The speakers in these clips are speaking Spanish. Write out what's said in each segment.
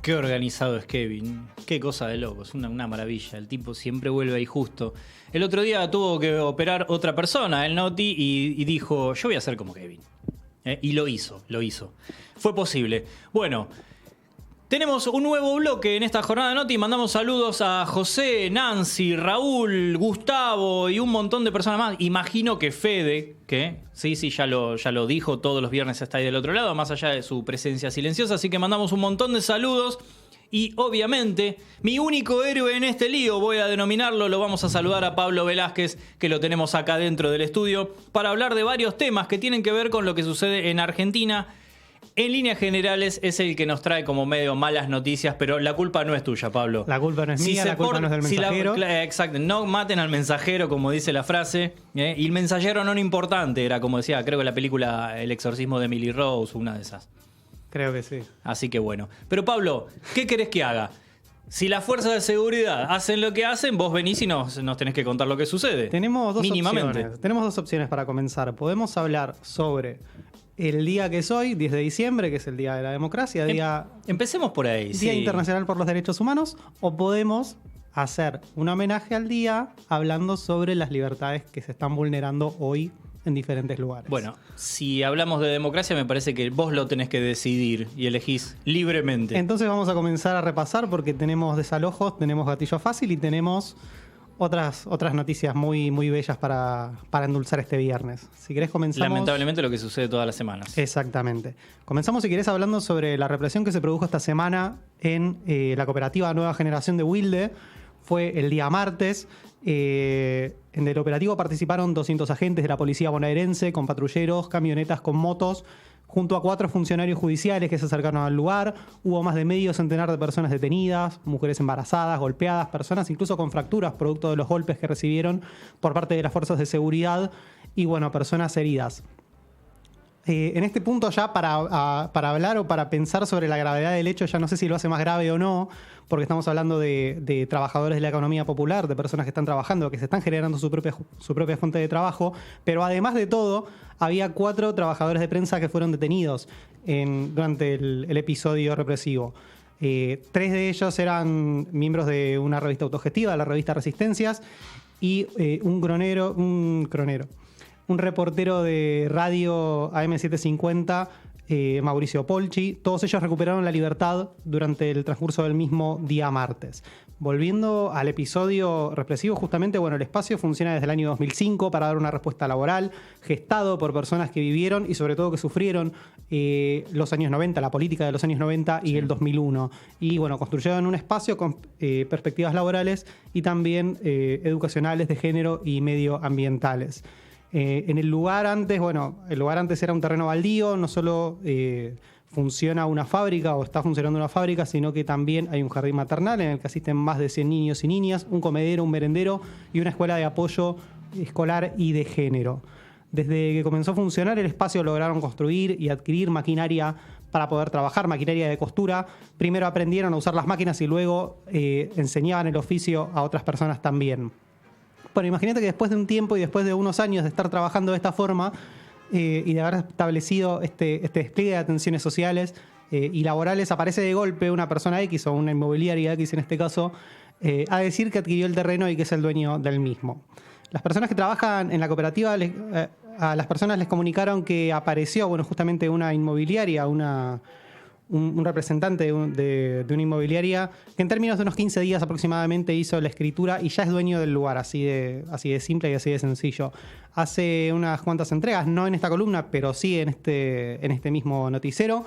Qué organizado es Kevin, qué cosa de loco, es una maravilla, el tipo siempre vuelve ahí justo. El otro día tuvo que operar otra persona, el Noti, y dijo, yo voy a ser como Kevin. Y lo hizo. Fue posible. Bueno, tenemos un nuevo bloque en esta jornada de Noti. Mandamos saludos a José, Nancy, Raúl, Gustavo y un montón de personas más. Imagino que Fede, que sí, ya lo dijo, todos los viernes está ahí del otro lado, más allá de su presencia silenciosa. Así que mandamos un montón de saludos. Y obviamente, mi único héroe en este lío, voy a denominarlo, lo vamos a saludar a Pablo Velázquez, que lo tenemos acá dentro del estudio, para hablar de varios temas que tienen que ver con lo que sucede en Argentina. En líneas generales es el que nos trae como medio malas noticias, pero la culpa no es tuya, Pablo. La culpa no es mía, la culpa no es del mensajero. Exacto, no maten al mensajero, como dice la frase. Y el mensajero no importante, era como decía, creo que la película El exorcismo de Emily Rose, una de esas. Creo que sí. Así que bueno. Pero Pablo, ¿qué querés que haga? Si las fuerzas de seguridad hacen lo que hacen, vos venís y nos tenés que contar lo que sucede. Tenemos dos opciones para comenzar. Podemos hablar sobre el día que es hoy, 10 de diciembre, que es el Día de la Democracia, Empecemos por ahí. Día Internacional por los Derechos Humanos, o podemos hacer un homenaje al día hablando sobre las libertades que se están vulnerando hoy en diferentes lugares. Bueno, si hablamos de democracia, me parece que vos lo tenés que decidir y elegís libremente. Entonces vamos a comenzar a repasar porque tenemos desalojos, tenemos gatillo fácil y tenemos otras noticias muy, muy bellas para endulzar este viernes. Si querés comenzamos... Lamentablemente lo que sucede todas las semanas. Exactamente. Comenzamos, si querés, hablando sobre la represión que se produjo esta semana en la cooperativa Nueva Generación de Wilde. Fue el día martes. En el operativo participaron 200 agentes de la policía bonaerense con patrulleros, camionetas con motos, junto a 4 funcionarios judiciales que se acercaron al lugar. Hubo más de medio centenar de personas detenidas, mujeres embarazadas, golpeadas, personas incluso con fracturas producto de los golpes que recibieron por parte de las fuerzas de seguridad y, bueno, personas heridas. En este punto ya para hablar o para pensar sobre la gravedad del hecho, ya no sé si lo hace más grave o no, porque estamos hablando de trabajadores de la economía popular, de personas que están trabajando, que se están generando su propia fuente de trabajo, pero además de todo, había 4 trabajadores de prensa que fueron detenidos durante el episodio represivo. 3 de ellos eran miembros de una revista autogestiva, la revista Resistencias, y un reportero de radio AM750, Mauricio Polchi. Todos ellos recuperaron la libertad durante el transcurso del mismo día martes. Volviendo al episodio represivo, justamente, bueno, el espacio funciona desde el año 2005 para dar una respuesta laboral, gestado por personas que vivieron y sobre todo que sufrieron los años 90, la política de los años 90 y el 2001. Y bueno, construyeron un espacio con perspectivas laborales y también educacionales de género y medioambientales. En el lugar antes, el lugar antes era un terreno baldío, no solo funciona una fábrica o está funcionando una fábrica, sino que también hay un jardín maternal en el que asisten más de 100 niños y niñas, un comedero, un merendero y una escuela de apoyo escolar y de género. Desde que comenzó a funcionar el espacio lograron construir y adquirir maquinaria para poder trabajar, maquinaria de costura. Primero aprendieron a usar las máquinas y luego enseñaban el oficio a otras personas también. Bueno, imagínate que después de un tiempo y después de unos años de estar trabajando de esta forma y de haber establecido este despliegue de atenciones sociales y laborales, aparece de golpe una persona X o una inmobiliaria X en este caso a decir que adquirió el terreno y que es el dueño del mismo. Las personas que trabajan en la cooperativa, a las personas les comunicaron que apareció, justamente una inmobiliaria, un representante de una inmobiliaria que en términos de unos 15 días aproximadamente hizo la escritura y ya es dueño del lugar, así de simple y así de sencillo. Hace unas cuantas entregas, no en esta columna, pero sí en este mismo noticiero.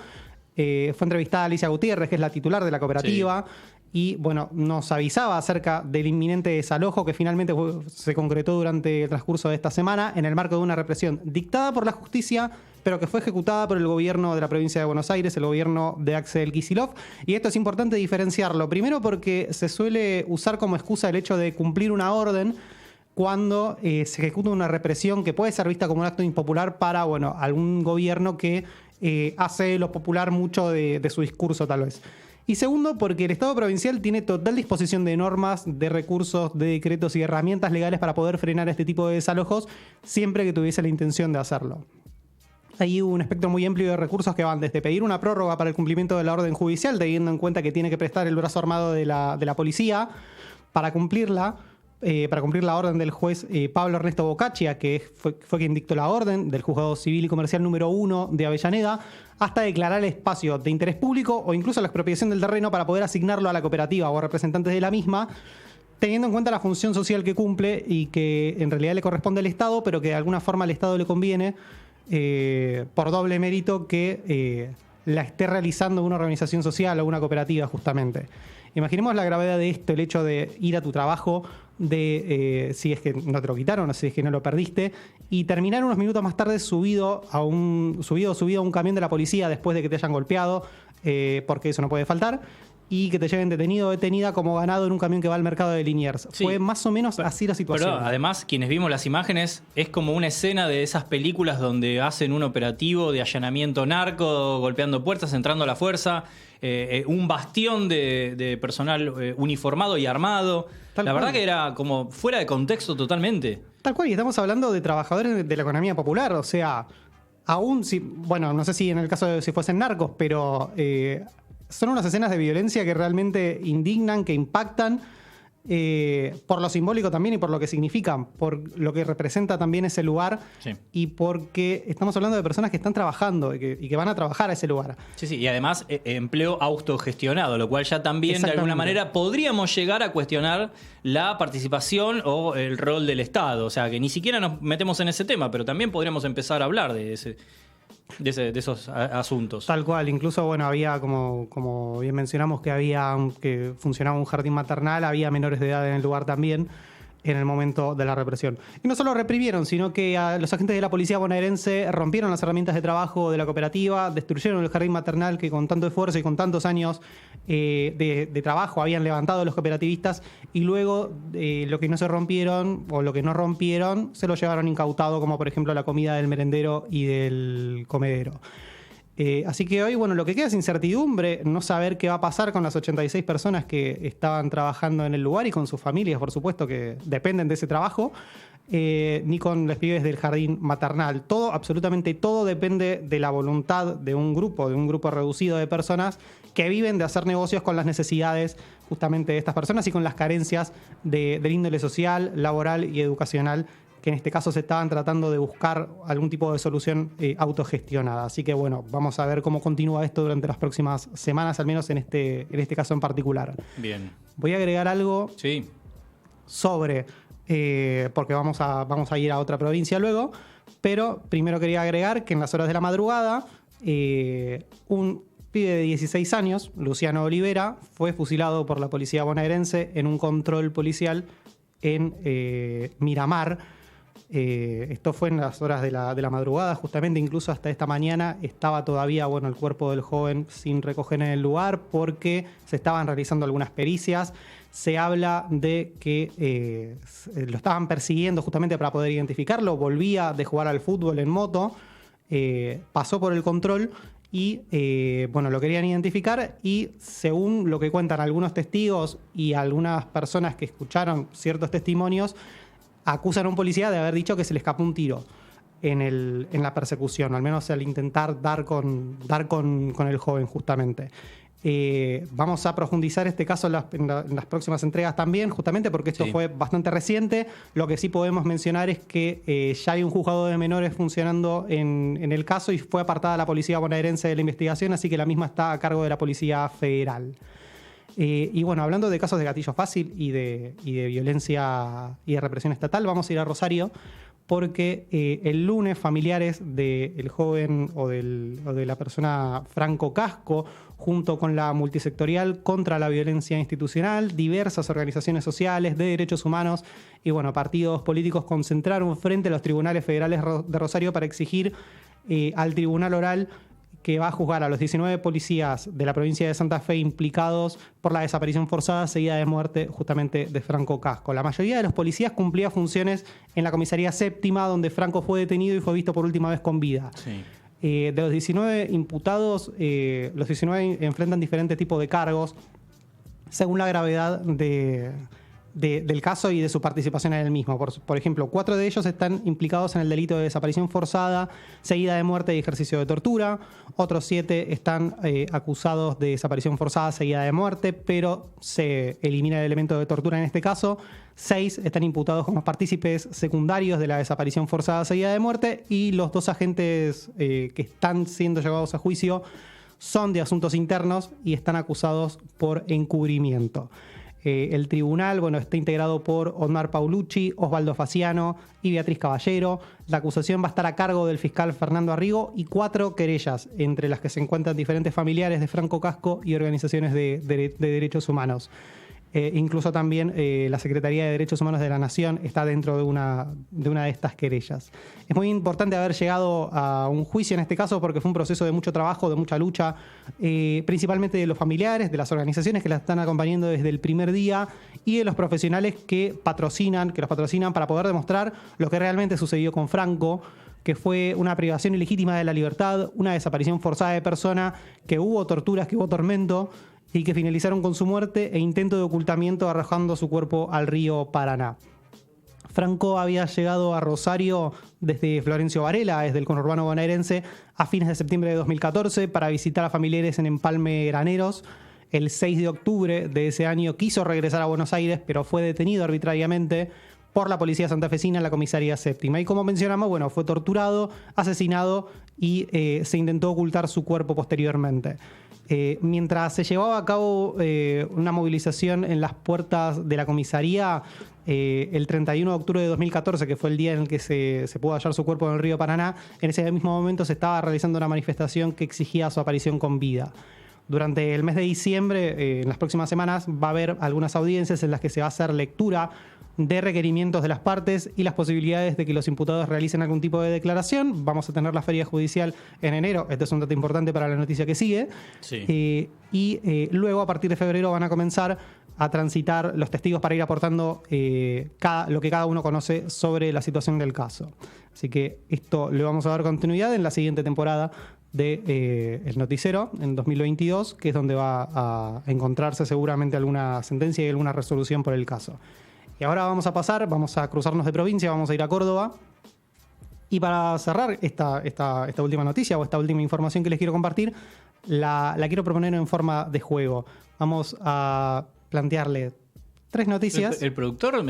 Fue entrevistada Alicia Gutiérrez, que es la titular de la cooperativa. Sí. Y nos avisaba acerca del inminente desalojo que finalmente se concretó durante el transcurso de esta semana en el marco de una represión dictada por la justicia, pero que fue ejecutada por el gobierno de la provincia de Buenos Aires, el gobierno de Axel Kicillof. Y esto es importante diferenciarlo. Primero porque se suele usar como excusa el hecho de cumplir una orden cuando se ejecuta una represión que puede ser vista como un acto impopular para algún gobierno que hace lo popular mucho de su discurso tal vez. Y segundo, porque el Estado provincial tiene total disposición de normas, de recursos, de decretos y herramientas legales para poder frenar este tipo de desalojos siempre que tuviese la intención de hacerlo. Hay un espectro muy amplio de recursos que van desde pedir una prórroga para el cumplimiento de la orden judicial, teniendo en cuenta que tiene que prestar el brazo armado de la policía para cumplirla, para cumplir la orden del juez Pablo Ernesto Boccaccia, que fue quien dictó la orden del Juzgado Civil y Comercial número 1 de Avellaneda, hasta declarar el espacio de interés público o incluso la expropiación del terreno para poder asignarlo a la cooperativa o a representantes de la misma, teniendo en cuenta la función social que cumple y que en realidad le corresponde al Estado, pero que de alguna forma al Estado le conviene por doble mérito que la esté realizando una organización social o una cooperativa justamente. Imaginemos la gravedad de esto, el hecho de ir a tu trabajo, de si es que no te lo quitaron o si es que no lo perdiste, y terminar unos minutos más tarde subido a un camión de la policía después de que te hayan golpeado, porque eso no puede faltar, y que te lleven detenido o detenida como ganado en un camión que va al mercado de Liniers. Sí. Fue más o menos así la situación. Pero además, quienes vimos las imágenes, es como una escena de esas películas donde hacen un operativo de allanamiento narco, golpeando puertas, entrando a la fuerza, un bastión de personal uniformado y armado. La verdad que era como fuera de contexto totalmente. Tal cual, y estamos hablando de trabajadores de la economía popular, o sea, aún si, bueno, no sé si en el caso de si fuesen narcos, pero son unas escenas de violencia que realmente indignan, que impactan, por lo simbólico también y por lo que significan, por lo que representa también ese lugar, sí. Y porque estamos hablando de personas que están trabajando y que van a trabajar a ese lugar. Sí, sí, y además empleo autogestionado, lo cual ya también de alguna manera podríamos llegar a cuestionar la participación o el rol del Estado. O sea, que ni siquiera nos metemos en ese tema, pero también podríamos empezar a hablar de esos asuntos. Tal cual, incluso bueno, había como bien mencionamos que funcionaba un jardín maternal, había menores de edad en el lugar también en el momento de la represión. Y no solo reprimieron, sino que a los agentes de la policía bonaerense rompieron las herramientas de trabajo de la cooperativa, destruyeron el jardín maternal que con tanto esfuerzo y con tantos años de trabajo habían levantado los cooperativistas, y luego lo que no se rompieron o lo que no rompieron se lo llevaron incautado, como por ejemplo la comida del merendero y del comedero. Así que hoy, bueno, lo que queda es incertidumbre, no saber qué va a pasar con las 86 personas que estaban trabajando en el lugar y con sus familias, por supuesto, que dependen de ese trabajo, ni con los pibes del jardín maternal. Todo, absolutamente todo, depende de la voluntad de un grupo reducido de personas que viven de hacer negocios con las necesidades justamente de estas personas y con las carencias del índole social, laboral y educacional, que en este caso se estaban tratando de buscar algún tipo de solución autogestionada. Así que bueno, vamos a ver cómo continúa esto durante las próximas semanas, al menos en este caso en particular. Bien. Voy a agregar algo sobre, porque vamos a ir a otra provincia luego, pero primero quería agregar que en las horas de la madrugada, un pibe de 16 años, Luciano Olivera, fue fusilado por la policía bonaerense en un control policial en Miramar. Esto fue en las horas de la madrugada, justamente. Incluso hasta esta mañana estaba todavía el cuerpo del joven sin recoger en el lugar porque se estaban realizando algunas pericias. Se habla de que lo estaban persiguiendo justamente para poder identificarlo. Volvía de jugar al fútbol en moto, pasó por el control y lo querían identificar, y según lo que cuentan algunos testigos y algunas personas que escucharon ciertos testimonios, acusan a un policía de haber dicho que se le escapó un tiro en la persecución, al menos al intentar dar con el joven justamente. Vamos a profundizar este caso en las próximas entregas también, justamente porque esto fue bastante reciente. Lo que sí podemos mencionar es que ya hay un juzgado de menores funcionando en el caso y fue apartada la policía bonaerense de la investigación, así que la misma está a cargo de la Policía Federal. Y bueno, hablando de casos de gatillo fácil y de violencia y de represión estatal, vamos a ir a Rosario porque el lunes familiares del joven o de la persona Franco Casco, junto con la multisectorial contra la violencia institucional, diversas organizaciones sociales de derechos humanos y partidos políticos, concentraron frente a los tribunales federales de Rosario para exigir al tribunal oral que va a juzgar a los 19 policías de la provincia de Santa Fe implicados por la desaparición forzada seguida de muerte justamente de Franco Casco. La mayoría de los policías cumplía funciones en la comisaría séptima, donde Franco fue detenido y fue visto por última vez con vida. Sí. De los 19 imputados, los 19 enfrentan diferentes tipos de cargos según la gravedad del caso y de su participación en el mismo. Por ejemplo, 4 de ellos están implicados en el delito de desaparición forzada, seguida de muerte y ejercicio de tortura. Otros 7 están acusados de desaparición forzada, seguida de muerte, pero se elimina el elemento de tortura en este caso. 6 están imputados como partícipes secundarios de la desaparición forzada, seguida de muerte. Y los 2 agentes que están siendo llevados a juicio son de asuntos internos y están acusados por encubrimiento. El tribunal, está integrado por Otmar Paulucci, Osvaldo Faciano y Beatriz Caballero. La acusación va a estar a cargo del fiscal Fernando Arrigo y 4 querellas, entre las que se encuentran diferentes familiares de Franco Casco y organizaciones de derechos humanos. Incluso también la Secretaría de Derechos Humanos de la Nación está dentro de una de estas querellas. Es muy importante haber llegado a un juicio en este caso porque fue un proceso de mucho trabajo, de mucha lucha, principalmente de los familiares, de las organizaciones que la están acompañando desde el primer día y de los profesionales que los patrocinan para poder demostrar lo que realmente sucedió con Franco, que fue una privación ilegítima de la libertad, una desaparición forzada de persona, que hubo torturas, que hubo tormento, y que finalizaron con su muerte e intento de ocultamiento arrojando su cuerpo al río Paraná. Franco había llegado a Rosario desde Florencio Varela, desde el conurbano bonaerense, a fines de septiembre de 2014 para visitar a familiares en Empalme Graneros. El 6 de octubre de ese año quiso regresar a Buenos Aires, pero fue detenido arbitrariamente por la policía santafesina en la comisaría séptima. Y como mencionamos, fue torturado, asesinado y se intentó ocultar su cuerpo posteriormente. Mientras se llevaba a cabo una movilización en las puertas de la comisaría, el 31 de octubre de 2014, que fue el día en el que se pudo hallar su cuerpo en el río Paraná, en ese mismo momento se estaba realizando una manifestación que exigía su aparición con vida. Durante el mes de diciembre, en las próximas semanas, va a haber algunas audiencias en las que se va a hacer lectura de requerimientos de las partes y las posibilidades de que los imputados realicen algún tipo de declaración. Vamos a tener la feria judicial en enero. Este es un dato importante para la noticia que sigue. Sí. Luego, a partir de febrero, van a comenzar a transitar los testigos para ir aportando lo que cada uno conoce sobre la situación del caso. Así que esto le vamos a dar continuidad en la siguiente temporada de El Noticiero en 2022, que es donde va a encontrarse seguramente alguna sentencia y alguna resolución por el caso. Y ahora vamos a cruzarnos de provincia, vamos a ir a Córdoba. Y para cerrar esta última noticia o esta última información que les quiero compartir, la quiero proponer en forma de juego. Vamos a plantearle 3 noticias. El productor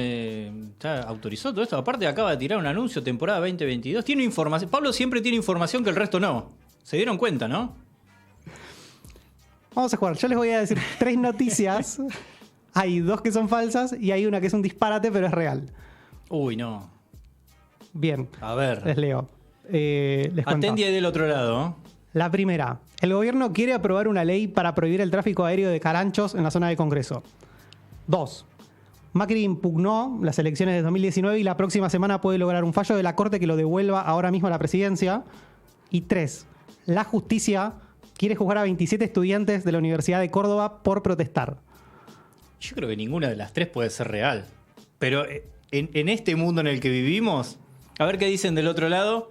ya autorizó todo esto. Aparte acaba de tirar un anuncio, temporada 2022. Tiene información. Pablo siempre tiene información que el resto no. Se dieron cuenta, ¿no? Vamos a jugar. Yo les voy a decir 3 noticias. Hay 2 que son falsas y hay una que es un disparate, pero es real. Uy, no. Bien. A ver. Les leo. Les cuento. Atendia del otro lado. La primera. El gobierno quiere aprobar una ley para prohibir el tráfico aéreo de caranchos en la zona de Congreso. 2. Macri impugnó las elecciones de 2019 y la próxima semana puede lograr un fallo de la Corte que lo devuelva ahora mismo a la presidencia. Y 3. La justicia quiere juzgar a 27 estudiantes de la Universidad de Córdoba por protestar. Yo creo que ninguna de las 3 puede ser real. Pero en este mundo en el que vivimos, a ver qué dicen del otro lado.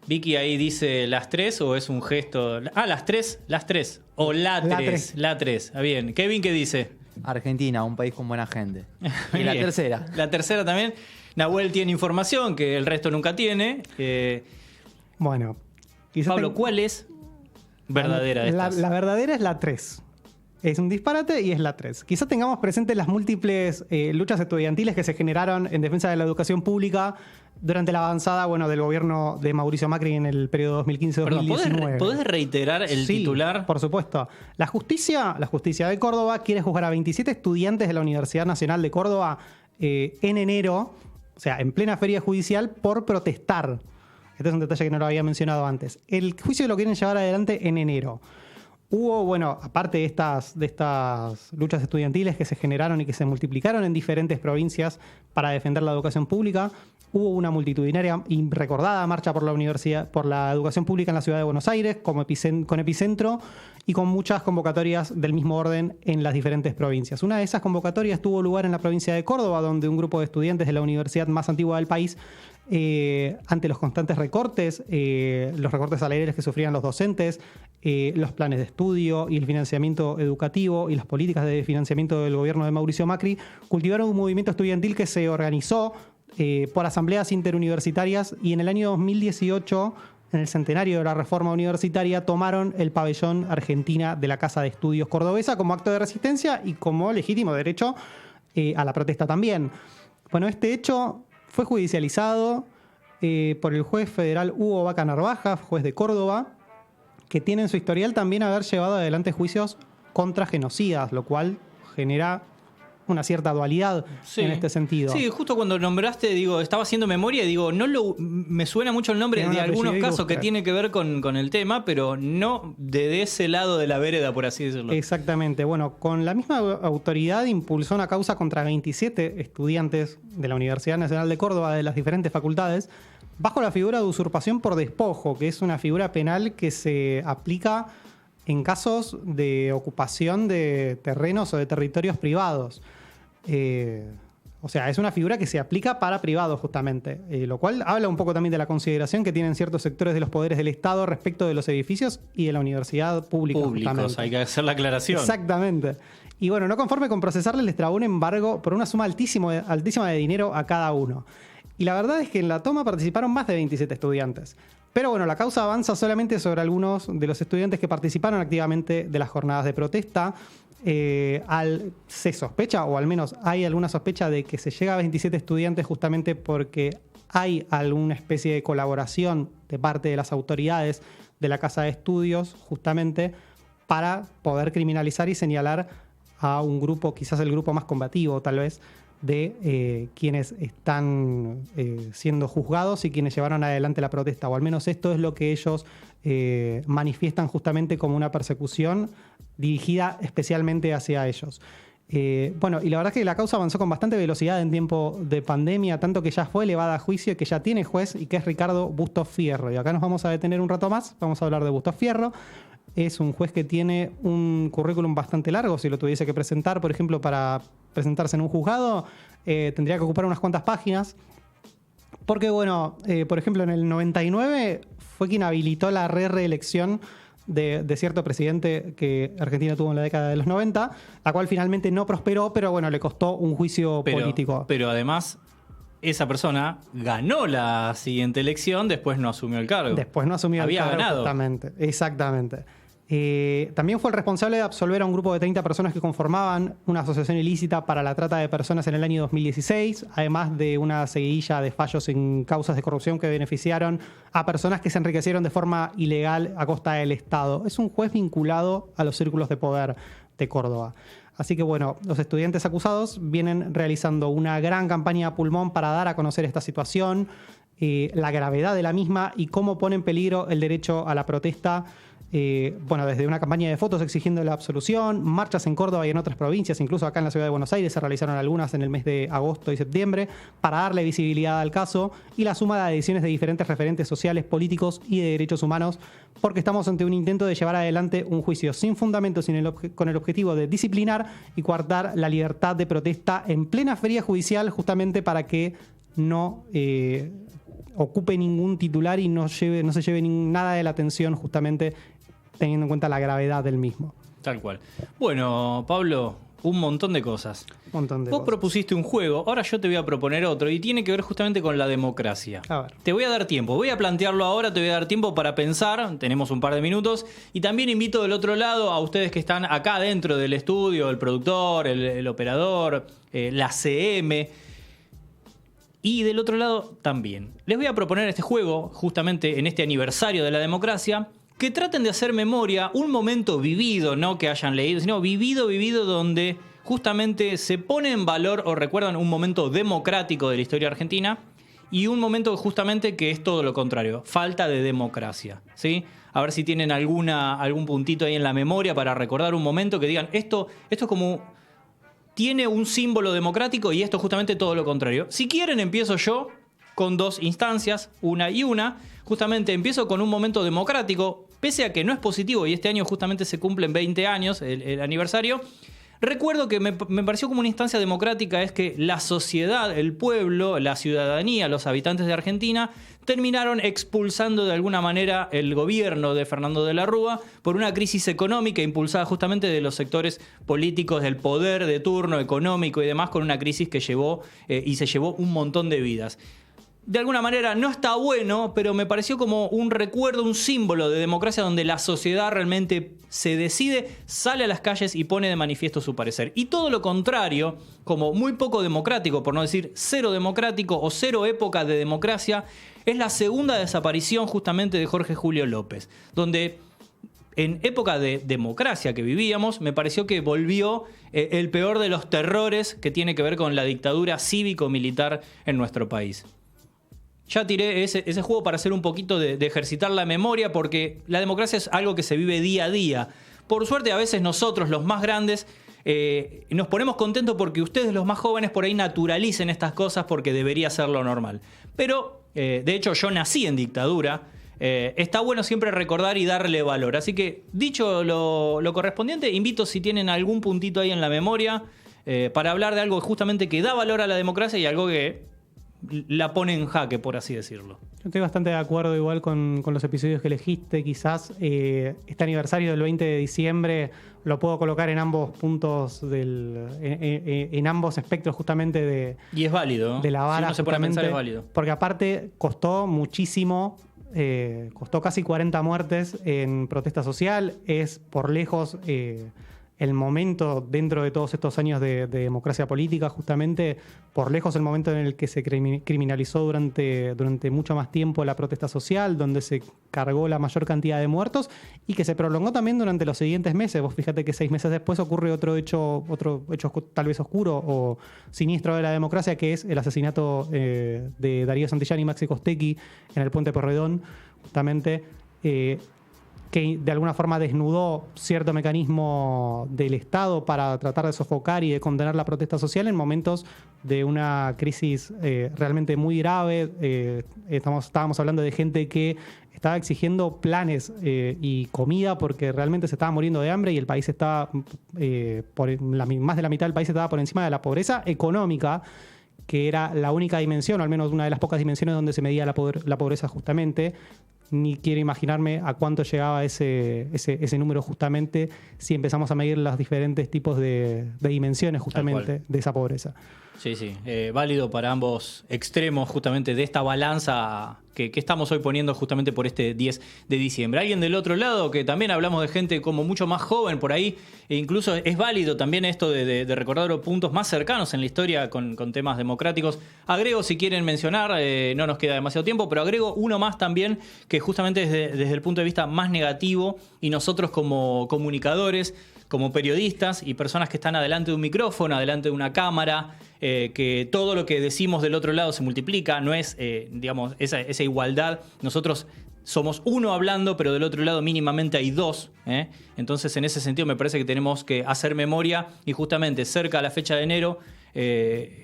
Vicky ahí dice las 3 o es un gesto. Ah, las 3. O la 3. La 3. Ah, bien. Kevin, ¿qué dice? Argentina, un país con buena gente. Y la tercera. La tercera también. Nahuel tiene información que el resto nunca tiene. Bueno. Pablo, ¿cuál es verdadera de estas? La verdadera es la 3. Es un disparate y es la 3. Quizás tengamos presentes las múltiples luchas estudiantiles que se generaron en defensa de la educación pública durante la avanzada del gobierno de Mauricio Macri en el periodo 2015-2019. ¿Podés reiterar el titular? Por supuesto. La justicia de Córdoba quiere juzgar a 27 estudiantes de la Universidad Nacional de Córdoba en enero, o sea, en plena feria judicial, por protestar. Este es un detalle que no lo había mencionado antes. El juicio lo quieren llevar adelante en enero. Hubo, aparte de estas luchas estudiantiles que se generaron y que se multiplicaron en diferentes provincias para defender la educación pública, hubo una multitudinaria y recordada marcha por la universidad, por la educación pública en la ciudad de Buenos Aires, con epicentro y con muchas convocatorias del mismo orden en las diferentes provincias. Una de esas convocatorias tuvo lugar en la provincia de Córdoba, donde un grupo de estudiantes de la universidad más antigua del país, ante los constantes recortes, los recortes salariales que sufrían los docentes, los planes de estudio y el financiamiento educativo y las políticas de financiamiento del gobierno de Mauricio Macri, cultivaron un movimiento estudiantil que se organizó por asambleas interuniversitarias, y en el año 2018, en el centenario de la reforma universitaria, tomaron el pabellón Argentina de la Casa de Estudios Cordobesa como acto de resistencia y como legítimo derecho a la protesta también. Bueno, este hecho fue judicializado por el juez federal Hugo Vaca Narvaja, juez de Córdoba, que tiene en su historial también haber llevado adelante juicios contra genocidas, lo cual genera una cierta dualidad en este sentido. Sí, justo cuando nombraste, digo, estaba haciendo memoria y digo, me suena mucho el nombre de algunos casos que tiene que ver con el tema, pero no de ese lado de la vereda, por así decirlo. Exactamente. Bueno, con la misma autoridad impulsó una causa contra 27 estudiantes de la Universidad Nacional de Córdoba, de las diferentes facultades, bajo la figura de usurpación por despojo, que es una figura penal que se aplica en casos de ocupación de terrenos o de territorios privados. O sea, es una figura que se aplica para privados justamente, lo cual habla un poco también de la consideración que tienen ciertos sectores de los poderes del Estado respecto de los edificios y de la universidad pública. Públicos, hay que hacer la aclaración. Exactamente. Y bueno, no conforme con procesarles, les trabó un embargo por una suma altísima de dinero a cada uno. Y la verdad es que en la toma participaron más de 27 estudiantes. Pero bueno, la causa avanza solamente sobre algunos de los estudiantes que participaron activamente de las jornadas de protesta. Se sospecha, o al menos hay alguna sospecha, de que se llega a 27 estudiantes justamente porque hay alguna especie de colaboración de parte de las autoridades de la Casa de Estudios justamente para poder criminalizar y señalar a un grupo, quizás el grupo más combativo tal vez, de quienes están siendo juzgados y quienes llevaron adelante la protesta, o al menos esto es lo que ellos manifiestan justamente como una persecución dirigida especialmente hacia ellos. Bueno, y la verdad es que la causa avanzó con bastante velocidad en tiempo de pandemia, tanto que ya fue elevada a juicio y que ya tiene juez, y que es Ricardo Bustos Fierro. Y acá nos vamos a detener un rato más, vamos a hablar de Bustos Fierro. Es un juez que tiene un currículum bastante largo. Si lo tuviese que presentar, por ejemplo, para presentarse en un juzgado, tendría que ocupar unas cuantas páginas. Porque, bueno, por ejemplo, en el 99 fue quien habilitó la reelección de cierto presidente que Argentina tuvo en la década de los 90, la cual finalmente no prosperó, pero bueno, le costó un juicio político. Pero además, esa persona ganó la siguiente elección, después no asumió el cargo. Después no asumió el cargo. Había ganado. Justamente, exactamente. También fue el responsable de absolver a un grupo de 30 personas que conformaban una asociación ilícita para la trata de personas en el año 2016, además de una seguidilla de fallos en causas de corrupción que beneficiaron a personas que se enriquecieron de forma ilegal a costa del Estado. Es un juez vinculado a los círculos de poder de Córdoba. Así que bueno, los estudiantes acusados vienen realizando una gran campaña a pulmón para dar a conocer esta situación, la gravedad de la misma y cómo pone en peligro el derecho a la protesta. Bueno, desde una campaña de fotos exigiendo la absolución, marchas en Córdoba y en otras provincias, incluso acá en la ciudad de Buenos Aires se realizaron algunas en el mes de agosto y septiembre para darle visibilidad al caso, y la suma de adhesiones de diferentes referentes sociales, políticos y de derechos humanos, porque estamos ante un intento de llevar adelante un juicio sin fundamento, con el objetivo de disciplinar y coartar la libertad de protesta en plena feria judicial, justamente para que no ocupe ningún titular y no se lleve nada de la atención, justamente teniendo en cuenta la gravedad del mismo. Tal cual. Bueno, Pablo, un montón de cosas. Vos propusiste un juego, ahora yo te voy a proponer otro, y tiene que ver justamente con la democracia. A ver. Te voy a dar tiempo, voy a plantearlo ahora, te voy a dar tiempo para pensar, tenemos un par de minutos, y también invito del otro lado a ustedes que están acá dentro del estudio, el productor, el operador, la CM, y del otro lado también. Les voy a proponer este juego, justamente en este aniversario de la democracia, que traten de hacer memoria, un momento vivido, no que hayan leído, sino vivido donde justamente se pone en valor o recuerdan un momento democrático de la historia argentina y un momento justamente que es todo lo contrario, falta de democracia, ¿sí? A ver si tienen algún puntito ahí en la memoria para recordar un momento que digan, esto es como, tiene un símbolo democrático y esto es justamente todo lo contrario. Si quieren empiezo yo con 2 instancias, una y una. Justamente empiezo con un momento democrático, pese a que no es positivo y este año justamente se cumplen 20 años, el aniversario. Recuerdo que me pareció como una instancia democrática es que la sociedad, el pueblo, la ciudadanía, los habitantes de Argentina terminaron expulsando de alguna manera el gobierno de Fernando de la Rúa por una crisis económica impulsada justamente de los sectores políticos del poder de turno económico y demás, con una crisis que llevó y se llevó un montón de vidas. De alguna manera no está bueno, pero me pareció como un recuerdo, un símbolo de democracia donde la sociedad realmente se decide, sale a las calles y pone de manifiesto su parecer. Y todo lo contrario, como muy poco democrático, por no decir cero democrático o cero época de democracia, es la segunda desaparición justamente de Jorge Julio López, donde en época de democracia que vivíamos, me pareció que volvió el peor de los terrores que tiene que ver con la dictadura cívico-militar en nuestro país. Ya tiré ese juego para hacer un poquito de ejercitar la memoria, porque la democracia es algo que se vive día a día. Por suerte, a veces nosotros, los más grandes, nos ponemos contentos porque ustedes, los más jóvenes, por ahí naturalicen estas cosas porque debería ser lo normal. Pero, de hecho, yo nací en dictadura. Está bueno siempre recordar y darle valor. Así que, dicho lo correspondiente, invito si tienen algún puntito ahí en la memoria para hablar de algo justamente que da valor a la democracia y algo que la pone en jaque, por así decirlo. Yo estoy bastante de acuerdo igual con los episodios que elegiste. Quizás este aniversario del 20 de diciembre lo puedo colocar en ambos puntos, en ambos espectros justamente de... Y es válido, ¿no? De la vara. Si uno se pone a pensar, es válido. Porque aparte costó muchísimo, costó casi 40 muertes en protesta social. Es por lejos... el momento, dentro de todos estos años de democracia política, justamente, por lejos el momento en el que se criminalizó durante mucho más tiempo la protesta social, donde se cargó la mayor cantidad de muertos y que se prolongó también durante los siguientes meses. Vos fíjate que 6 meses después ocurre otro hecho tal vez oscuro o siniestro de la democracia, que es el asesinato de Darío Santillán y Maxi Costecchi en el Puente Porredón, justamente... que de alguna forma desnudó cierto mecanismo del Estado para tratar de sofocar y de contener la protesta social en momentos de una crisis realmente muy grave. Estábamos hablando de gente que estaba exigiendo planes y comida porque realmente se estaba muriendo de hambre y el país estaba, más de la mitad del país estaba por encima de la pobreza económica, que era la única dimensión, o al menos una de las pocas dimensiones donde se medía la pobreza justamente. Ni quiero imaginarme a cuánto llegaba ese número justamente si empezamos a medir los diferentes tipos de dimensiones justamente de esa pobreza. Sí, sí. Válido para ambos extremos justamente de esta balanza que estamos hoy poniendo justamente por este 10 de diciembre. Alguien del otro lado, que también hablamos de gente como mucho más joven por ahí, e incluso es válido también esto de recordar los puntos más cercanos en la historia con temas democráticos. Agrego, si quieren mencionar, no nos queda demasiado tiempo, pero agrego uno más también que justamente desde el punto de vista más negativo, y nosotros como comunicadores, como periodistas y personas que están adelante de un micrófono, adelante de una cámara, que todo lo que decimos del otro lado se multiplica, no es, digamos, esa igualdad. Nosotros somos uno hablando, pero del otro lado mínimamente hay dos. Entonces, en ese sentido, me parece que tenemos que hacer memoria y justamente cerca a la fecha de enero,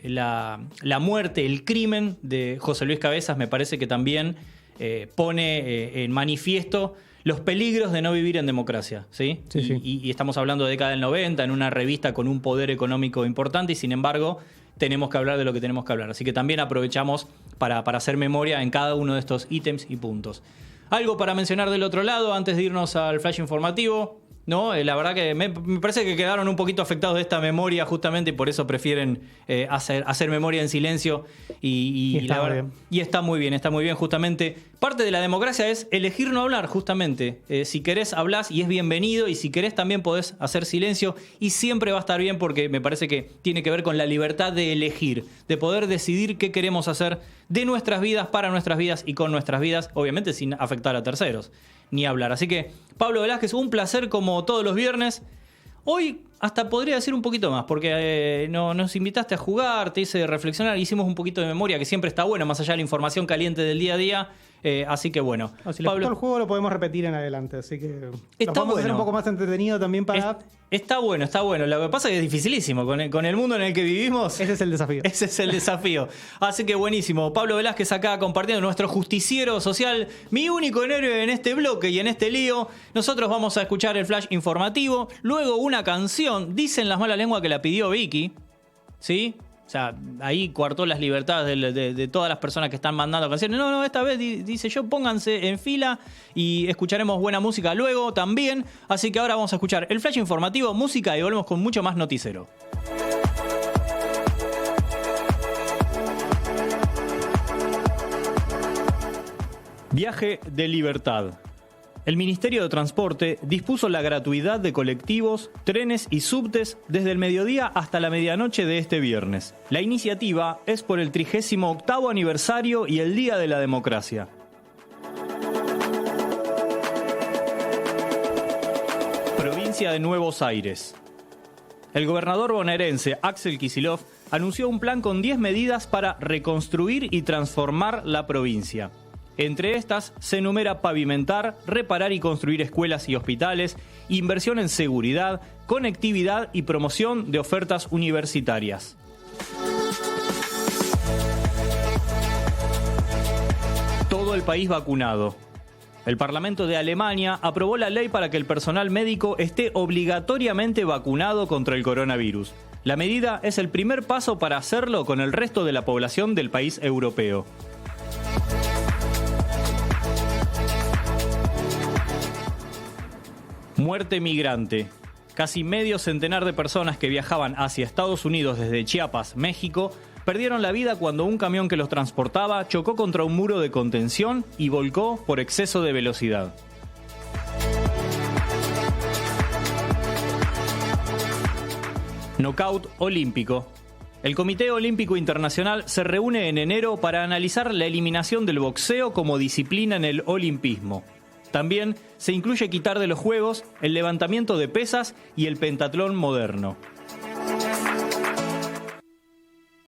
la muerte, el crimen de José Luis Cabezas me parece que también pone en manifiesto los peligros de no vivir en democracia, ¿sí? Sí, sí. Y estamos hablando de década del 90, en una revista con un poder económico importante, y sin embargo tenemos que hablar de lo que tenemos que hablar. Así que también aprovechamos para hacer memoria en cada uno de estos ítems y puntos. Algo para mencionar del otro lado antes de irnos al flash informativo, ¿no? La verdad que me parece que quedaron un poquito afectados de esta memoria justamente, y por eso prefieren hacer memoria en silencio. Y está muy bien, está muy bien justamente. Parte de la democracia es elegir no hablar justamente. Si querés hablás y es bienvenido, y si querés también podés hacer silencio y siempre va a estar bien, porque me parece que tiene que ver con la libertad de elegir, de poder decidir qué queremos hacer de nuestras vidas, para nuestras vidas y con nuestras vidas, obviamente sin afectar a terceros. Ni hablar. Así que, Pablo Velázquez, un placer como todos los viernes. Hoy Hasta podría decir un poquito más, porque nos invitaste a jugar, te hice reflexionar, hicimos un poquito de memoria, que siempre está bueno, más allá de la información caliente del día a día. Así que bueno. Si les gustó el juego, lo podemos repetir en adelante. Así que está vamos a hacer bueno. un poco más entretenido también para. Está bueno, está bueno. Lo que pasa es que es dificilísimo. Con el mundo en el que vivimos. Ese es el desafío. Ese es el desafío. Así que buenísimo. Pablo Velázquez acá compartiendo nuestro justiciero social, mi único héroe en este bloque y en este lío. Nosotros vamos a escuchar el flash informativo. Luego una canción. Dicen las malas lenguas que la pidió Vicky. ¿Sí? O sea, ahí coartó las libertades de todas las personas que están mandando canciones. No, esta vez dice yo, pónganse en fila y escucharemos buena música luego también. Así que ahora vamos a escuchar el flash informativo, música y volvemos con mucho más noticiero. Viaje de libertad. El Ministerio de Transporte dispuso la gratuidad de colectivos, trenes y subtes desde el mediodía hasta la medianoche de este viernes. La iniciativa es por el 38º aniversario y el Día de la Democracia. Provincia de Nuevos Aires. El gobernador bonaerense Axel Kicillof anunció un plan con 10 medidas para reconstruir y transformar la provincia. Entre estas se enumera pavimentar, reparar y construir escuelas y hospitales, inversión en seguridad, conectividad y promoción de ofertas universitarias. Todo el país vacunado. El Parlamento de Alemania aprobó la ley para que el personal médico esté obligatoriamente vacunado contra el coronavirus. La medida es el primer paso para hacerlo con el resto de la población del país europeo. Muerte migrante. Casi medio centenar de personas que viajaban hacia Estados Unidos desde Chiapas, México, perdieron la vida cuando un camión que los transportaba chocó contra un muro de contención y volcó por exceso de velocidad. Knockout olímpico. El Comité Olímpico Internacional se reúne en enero para analizar la eliminación del boxeo como disciplina en el olimpismo. También se incluye quitar de los Juegos el levantamiento de pesas y el pentatlón moderno.